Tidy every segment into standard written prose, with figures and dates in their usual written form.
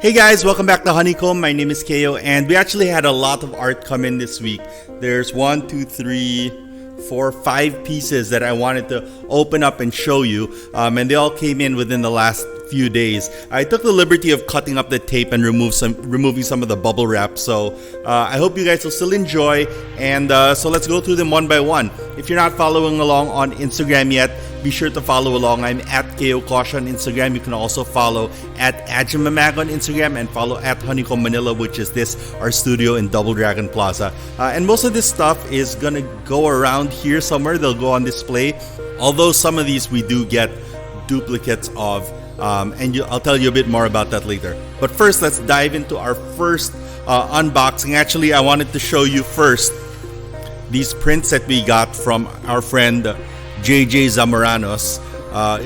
Hey guys, welcome back to Honeycomb. My name is Keo, and we actually had a lot of art come in this week. There's 1, 2, 3, 4, 5 pieces that I wanted to open up and show you, and they all came in within the last few days. I took the liberty of cutting up the tape and removing some of the bubble wrap, so I hope you guys will still enjoy, and so let's go through them one by one. If you're not following along on Instagram yet, be sure to follow along. I'm at Keo Kosha on Instagram. You can also follow at Ajimamag on Instagram and follow at Honeycomb Manila, which is our studio in Double Dragon Plaza. And most of this stuff is gonna go around here somewhere. They'll go on display. Although some of these we do get duplicates of, and I'll tell you a bit more about that later. But first, let's dive into our first unboxing. Actually, I wanted to show you first these prints that we got from our friend JJ Zamoranos.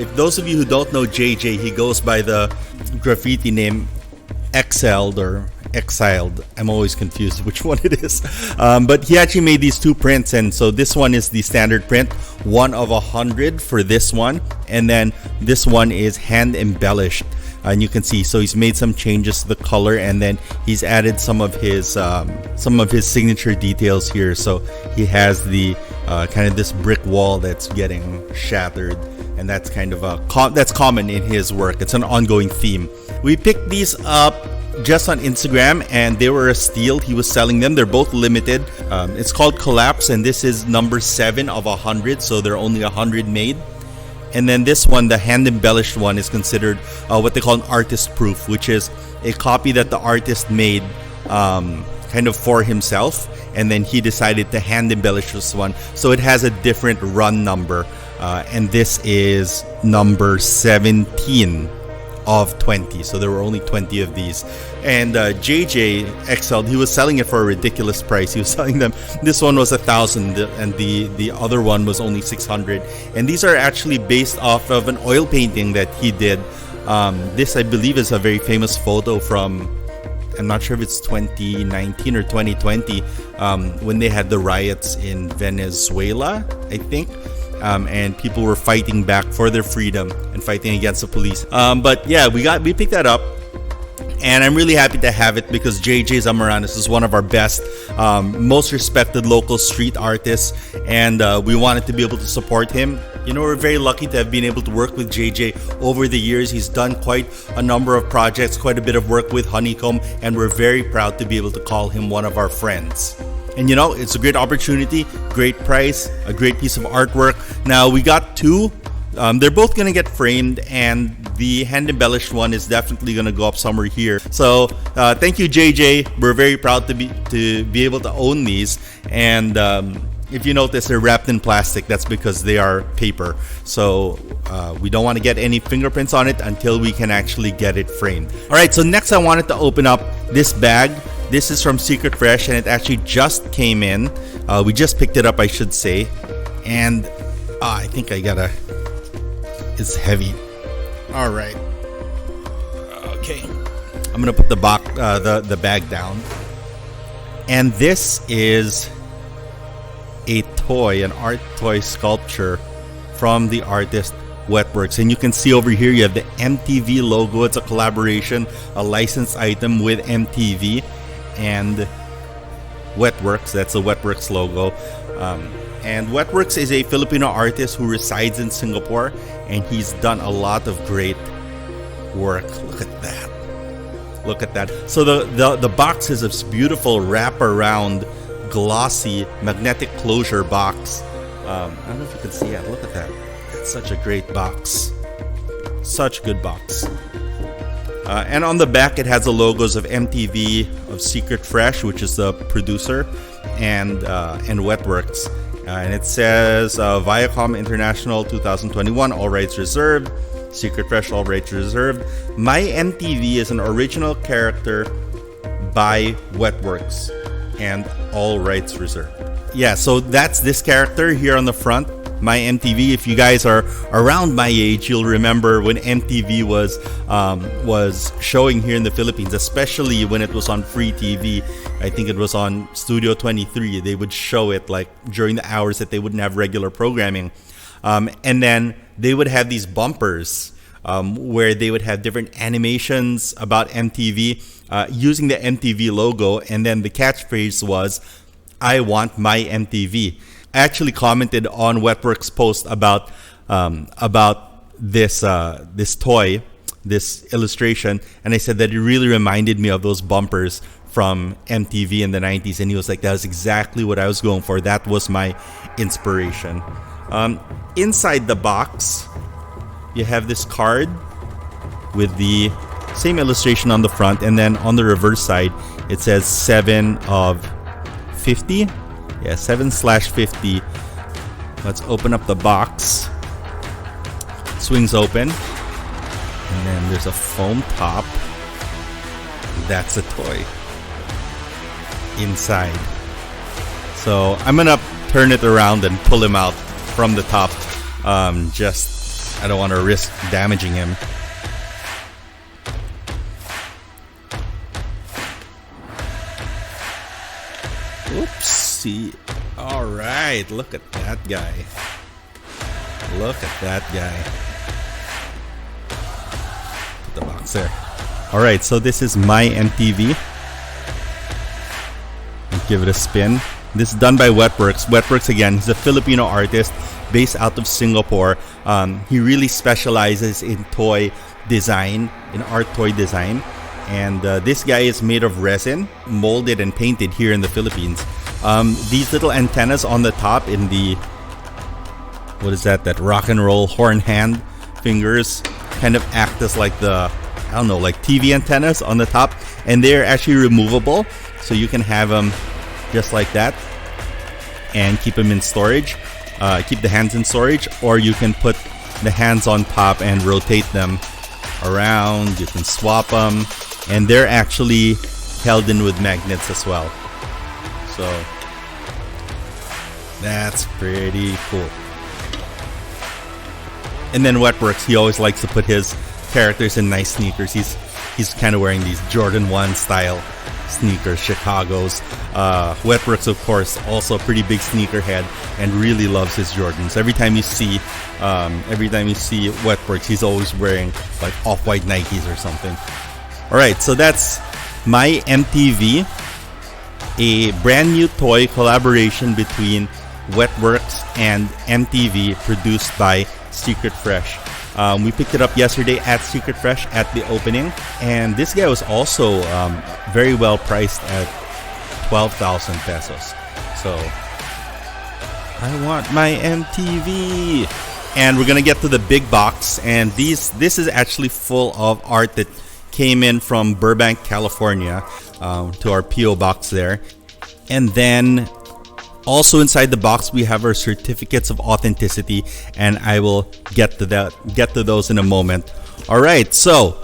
If those of you who don't know JJ, he goes by the graffiti name Exiled or Exiled. I'm always confused which one it is. But he actually made these two prints, and so this one is the standard print, 1 of 100 for this one, and then this one is hand embellished. And you can see, so he's made some changes to the color, and then he's added some of his signature details here. So he has the kind of this brick wall that's getting shattered, and that's kind of that's common in his work. It's an ongoing theme. We picked these up just on Instagram, and they were a steal. He was selling them. They're both limited. It's called Collapse, and this is number 7 of 100, so there are only 100 made. And then this one, the hand embellished one, is considered what they call an artist proof, which is a copy that the artist made kind of for himself, and then he decided to hand embellish this one, so it has a different run number, and this is number 17 of 20, so there were only 20 of these. And JJ excelled. He was selling it for a ridiculous price. He was selling them, this one was 1,000 and the other one was only 600, and these are actually based off of an oil painting that he did. This, I believe, is a very famous photo from, I'm not sure if it's 2019 or 2020, when they had the riots in Venezuela, I think. And people were fighting back for their freedom and fighting against the police. But yeah, we picked that up, and I'm really happy to have it because JJ Zamoranos is one of our best, most respected local street artists, and we wanted to be able to support him. You know, we're very lucky to have been able to work with JJ over the years. He's done quite a number of projects, quite a bit of work with Honeycomb, and we're very proud to be able to call him one of our friends. And you know, it's a great opportunity, great price, a great piece of artwork. Now, we got 2. They're both going to get framed, and the hand embellished one is definitely going to go up somewhere here. So thank you, JJ. We're very proud to be able to own these. And if you notice, they're wrapped in plastic. That's because they are paper. So we don't want to get any fingerprints on it until we can actually get it framed. All right, so next I wanted to open up this bag. This is from Secret Fresh, and it actually just came in. We just picked it up, I should say. And I think it's heavy. All right. Okay. I'm gonna put the bag down. And this is a toy, an art toy sculpture from the artist Wetworks. And you can see over here you have the MTV logo. It's a collaboration, a licensed item with MTV and Wetworks. That's the Wetworks logo. And Wetworks is a Filipino artist who resides in Singapore, and he's done a lot of great work. Look at that. Look at that. So the box is this beautiful wraparound, glossy, magnetic closure box. I don't know if you can see it. Look at that. That's such a great box. Such a good box. And on the back, it has the logos of MTV, of Secret Fresh, which is the producer, and Wetworks. And it says Viacom International 2021, all rights reserved. Secret Fresh, all rights reserved. My MTV is an original character by Wetworks, and all rights reserved. Yeah, so that's this character here on the front. My MTV. If you guys are around my age, you'll remember when MTV was showing here in the Philippines, especially when it was on free TV. I think it was on Studio 23. They would show it like during the hours that they wouldn't have regular programming, and then they would have these bumpers where they would have different animations about MTV using the MTV logo, and then the catchphrase was, "I want my MTV." I actually commented on Wetworks' post about this toy, this illustration, and I said that it really reminded me of those bumpers from MTV in the 90s, and he was like, that was exactly what I was going for. That was my inspiration. Inside the box, you have this card with the same illustration on the front, and then on the reverse side, it says 7 of 50. Yeah, 7/50. Let's open up the box. Swings open, and then there's a foam top. That's a toy inside. So I'm gonna turn it around and pull him out from the top. I don't want to risk damaging him. Oopsie. All right, look at that guy. Look at that guy. Put the box there. All right, so this is my MTV. Give it a spin. This is done by Wetworks. Wetworks, again, he's a Filipino artist based out of Singapore. He really specializes in toy design, in art toy design. And this guy is made of resin, molded and painted here in the Philippines. These little antennas on the top in the, what is that rock and roll horn hand fingers kind of act as like the, I don't know, like TV antennas on the top. And they're actually removable. So you can have them just like that and keep them in storage. Keep the hands in storage, or you can put the hands on top and rotate them around. You can swap them, and they're actually held in with magnets as well. So that's pretty cool. And then Wetworks, he always likes to put his characters in nice sneakers. He's kind of wearing these Jordan 1 style sneakers, Chicago's. Wetworks, of course, also a pretty big sneakerhead and really loves his Jordans. Every time you see Wetworks, he's always wearing like off-white Nikes or something. All right, so that's my MTV, a brand new toy collaboration between Wetworks and MTV, produced by Secret Fresh. We picked it up yesterday at Secret Fresh at the opening, and this guy was also very well priced at 12,000 pesos. So I want my MTV. And we're gonna get to the big box, and this is actually full of art that came in from Burbank, California, to our PO box there. And then also inside the box, we have our certificates of authenticity, and I will get to those in a moment. All right, so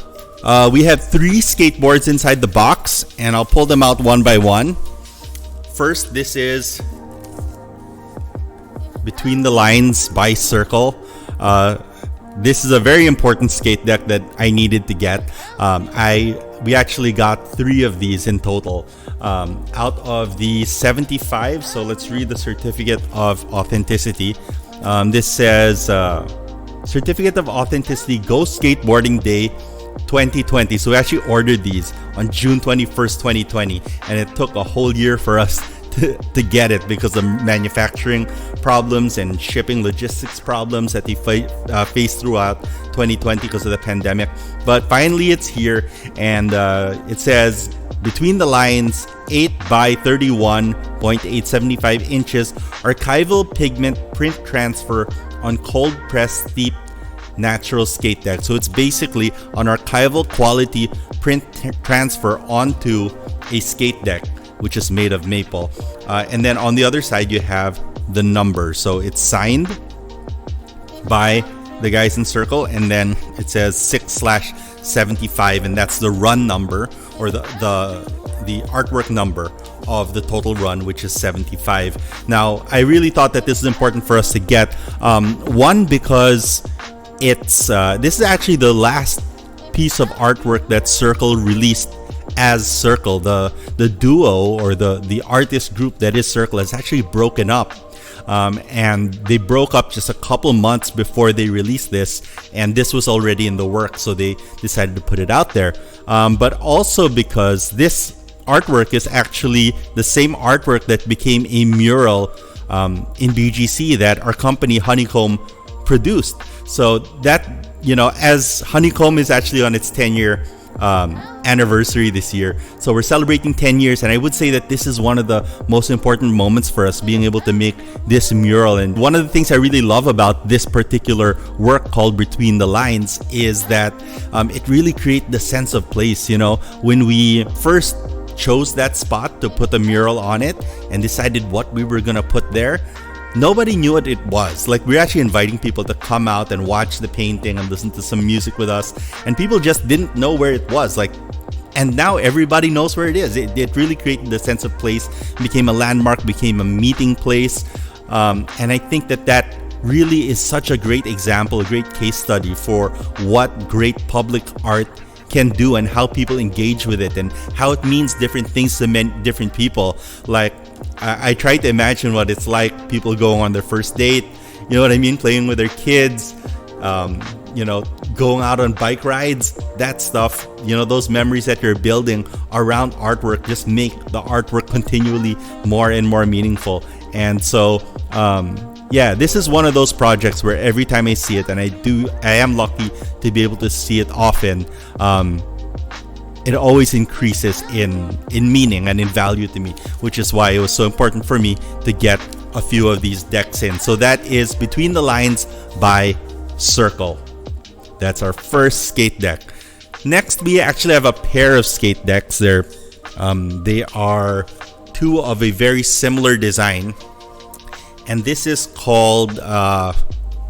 we have 3 skateboards inside the box, and I'll pull them out one by one. First, this is Between the Lines by Cyrcle. This is a very important skate deck that I needed to get. We actually got 3 of these in total out of the 75. So let's read the certificate of authenticity. This says certificate of authenticity, Go Skateboarding Day 2020. So we actually ordered these on June 21st, 2020, and it took a whole year for us to get it because of manufacturing problems and shipping logistics problems that they faced throughout 2020 because of the pandemic. But finally it's here, and it says Between the Lines 8 by 31.875 inches archival pigment print transfer on cold press steeped natural skate deck. So it's basically an archival quality print transfer onto a skate deck, which is made of maple. And then on the other side, you have the number. So it's signed by the guys in Cyrcle, and then it says 6/75, and that's the run number, or the artwork number of the total run, which is 75. Now, I really thought that this is important for us to get. One, because it's this is actually the last piece of artwork that Cyrcle released as Cyrcle. The duo, or the artist group that is Cyrcle, has actually broken up. and they broke up just a couple months before they released this, and this was already in the works, so they decided to put it out there. But also because this artwork is actually the same artwork that became a mural in BGC that our company Honeycomb produced. So that, as Honeycomb is actually on its 10-year anniversary this year, so we're celebrating 10 years, and I would say that this is one of the most important moments for us, being able to make this mural. And one of the things I really love about this particular work called Between the Lines is that it really creates the sense of place. When we first chose that spot to put a mural on it and decided what we were gonna put there, nobody knew what it was. Like, we're actually inviting people to come out and watch the painting and listen to some music with us, and people just didn't know where it was. And now everybody knows where it is. It really created the sense of place, became a landmark, became a meeting place, and I think that really is such a great example, a great case study for what great public art can do and how people engage with it and how it means different things to different people. Like, I try to imagine what it's like, people going on their first date, you know what I mean, playing with their kids, going out on bike rides, that stuff, those memories that you're building around artwork just make the artwork continually more and more meaningful. And so this is one of those projects where every time I see it, and I am lucky to be able to see it often, it always increases in meaning and in value to me, which is why it was so important for me to get a few of these decks in. So that is Between the Lines by Cyrcle. That's our first skate deck. Next, we actually have a pair of skate decks. They are two of a very similar design, and this is called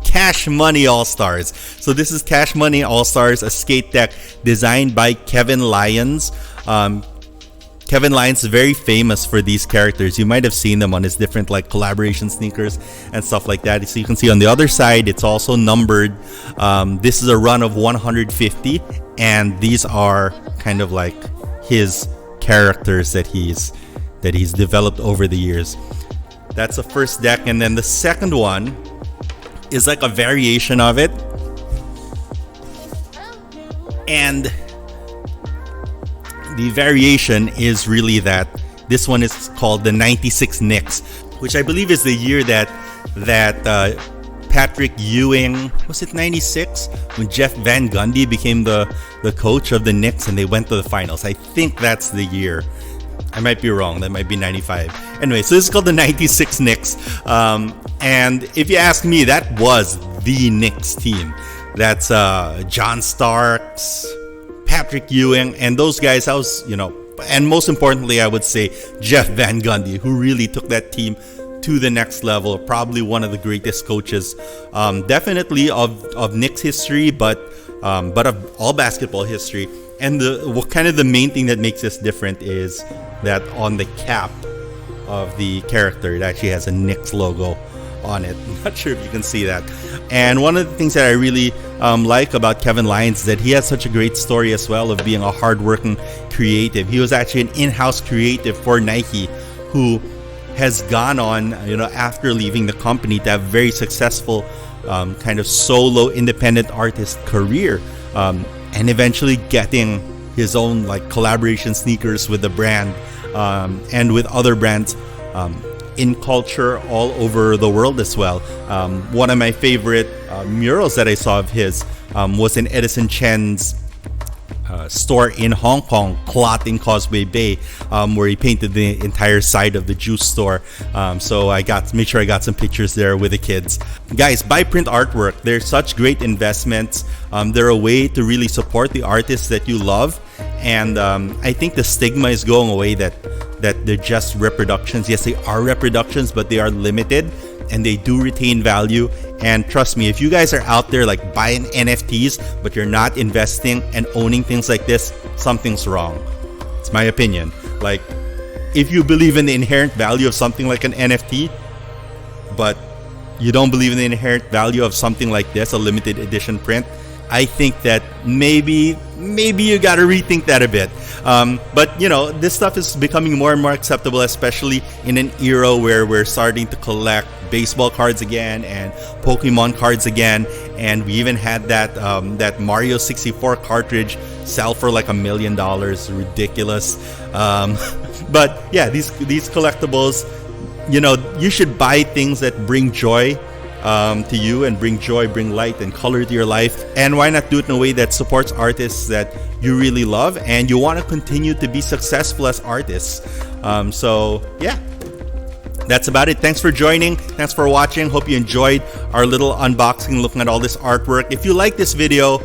Cash Money All-Stars. So this is Cash Money All-Stars, a skate deck designed by Kevin Lyons. Kevin Lyons is very famous for these characters. You might have seen them on his different collaboration sneakers and stuff like that. So you can see on the other side, it's also numbered. This is a run of 150, and these are kind of like his characters that he's developed over the years. That's the first deck, and then the second one is like a variation of it, and the variation is really that this one is called the 96 Knicks, which I believe is the year that Patrick Ewing, was it 96, when Jeff Van Gundy became the coach of the Knicks and they went to the finals. I think that's the year. I might be wrong. That might be 95. Anyway, so this is called the 96 Knicks. And if you ask me, that was the Knicks team. That's John Starks, Patrick Ewing, and those guys. And most importantly, I would say Jeff Van Gundy, who really took that team to the next level. Probably one of the greatest coaches, definitely of Knicks history, but of all basketball history. And the main thing that makes this different is that on the cap of the character, it actually has a Knicks logo on it. I'm not sure if you can see that. And one of the things that I really like about Kevin Lyons is that he has such a great story as well of being a hardworking creative. He was actually an in-house creative for Nike, who has gone on, after leaving the company, to have very successful kind of solo independent artist career, and eventually getting his own collaboration sneakers with the brand and with other brands in culture all over the world as well. One of my favorite murals that I saw of his was in Edison Chen's store in Hong Kong, Clot in Causeway Bay, where he painted the entire side of the juice store. So I made sure I got some pictures there with the kids. Guys, buy print artwork. They're such great investments. They're a way to really support the artists that you love. And I think the stigma is going away that they're just reproductions. Yes, they are reproductions, but they are limited and they do retain value. And trust me, if you guys are out there buying NFTs, but you're not investing and owning things like this, something's wrong. It's my opinion. If you believe in the inherent value of something like an NFT, but you don't believe in the inherent value of something like this, a limited edition print, I think that maybe you got to rethink that a bit. But you know, this stuff is becoming more and more acceptable, especially in an era where we're starting to collect baseball cards again and Pokemon cards again, and we even had that Mario 64 cartridge sell for like $1 million. Ridiculous. But yeah, these collectibles, you know, you should buy things that bring joy to you and bring joy, bring light and color to your life. And why not do it in a way that supports artists that you really love and you want to continue to be successful as artists. So yeah, that's about it. Thanks for joining. Thanks for watching. Hope you enjoyed our little unboxing, looking at all this artwork. If you like this video,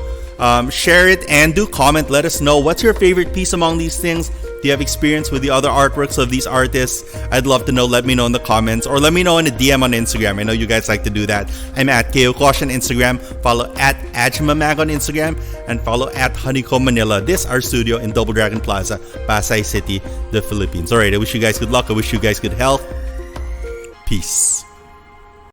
share it and do comment. Let us know what's your favorite piece among these things. Do you have experience with the other artworks of these artists? I'd love to know. Let me know in the comments or let me know in a DM on Instagram. I know you guys like to do that. I'm at KO Kosh on Instagram. Follow at Ajmamag on Instagram and follow at Honeycomb Manila. This our studio in Double Dragon Plaza, Pasay City, the Philippines. Alright, I wish you guys good luck. I wish you guys good health. Peace.